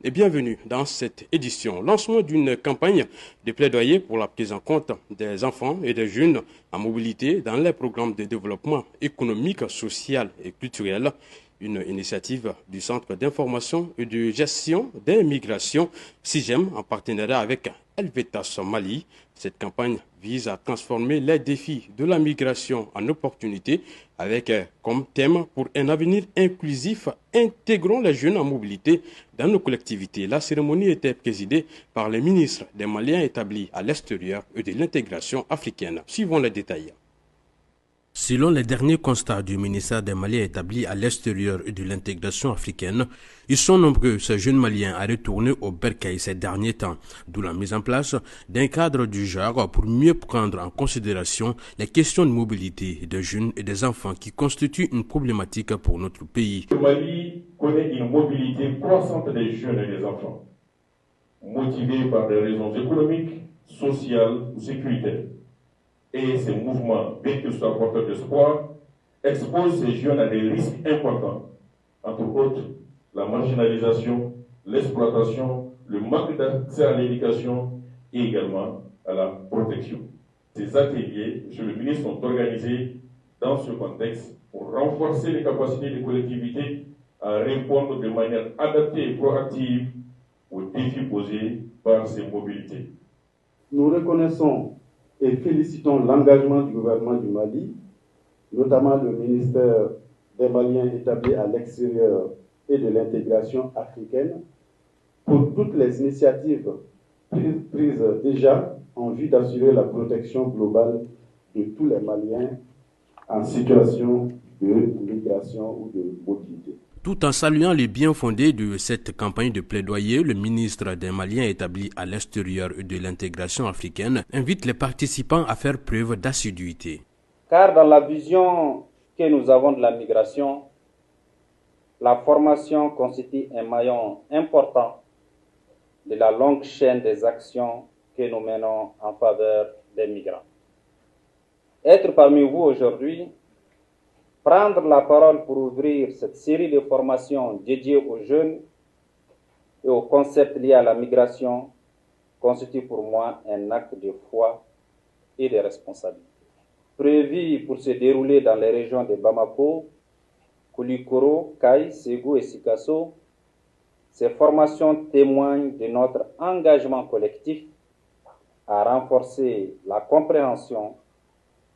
et bienvenue dans cette édition. Lancement d'une campagne de plaidoyer pour la prise en compte des enfants et des jeunes en mobilité dans les programmes de développement économique, social et culturel. Une initiative du Centre d'information et de gestion des migrations, CIGEM, en partenariat avec Helvetas Mali. Cette campagne vise à transformer les défis de la migration en opportunités avec comme thème pour un avenir inclusif, intégrons les jeunes en mobilité dans nos collectivités. La cérémonie était présidée par les ministres des Maliens établis à l'extérieur et de l'intégration africaine. Suivons les détails. Selon les derniers constats du ministère des Maliens établis à l'extérieur et de l'intégration africaine, ils sont nombreux, ces jeunes Maliens, à retourner au bercail ces derniers temps, d'où la mise en place d'un cadre du genre pour mieux prendre en considération les questions de mobilité des jeunes et des enfants qui constituent une problématique pour notre pays. Le Mali connaît une mobilité croissante des jeunes et des enfants, motivés par des raisons économiques, sociales ou sécuritaires. Et ces mouvements, bien qu'ils soient porteurs d'espoir, exposent ces jeunes à des risques importants, entre autres la marginalisation, l'exploitation, le manque d'accès à l'éducation et également à la protection. Ces ateliers, Monsieur le ministre, sont organisés dans ce contexte pour renforcer les capacités des collectivités à répondre de manière adaptée et proactive aux défis posés par ces mobilités. Nous reconnaissons et félicitons l'engagement du gouvernement du Mali, notamment le ministère des Maliens établis à l'extérieur et de l'intégration africaine, pour toutes les initiatives prises déjà en vue d'assurer la protection globale de tous les Maliens en situation de migration ou de mobilité. Tout en saluant les bien fondés de cette campagne de plaidoyer, le ministre des Maliens établi à l'extérieur de l'intégration africaine invite les participants à faire preuve d'assiduité. Car dans la vision que nous avons de la migration, la formation constitue un maillon important de la longue chaîne des actions que nous menons en faveur des migrants. Être parmi vous aujourd'hui, prendre la parole pour ouvrir cette série de formations dédiées aux jeunes et aux concepts liés à la migration constitue pour moi un acte de foi et de responsabilité. Prévu pour se dérouler dans les régions de Bamako, Koulikoro, Kayes, Ségou et Sikasso, ces formations témoignent de notre engagement collectif à renforcer la compréhension,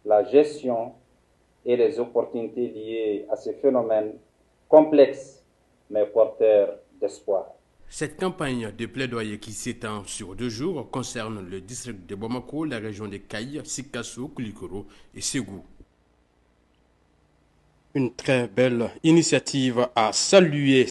la gestion et les opportunités liées à ces phénomènes complexes mais porteurs d'espoir. Cette campagne de plaidoyer qui s'étend sur 2 jours concerne le district de Bamako, la région de Kayes, Sikasso, Koulikoro et Ségou. Une très belle initiative à saluer.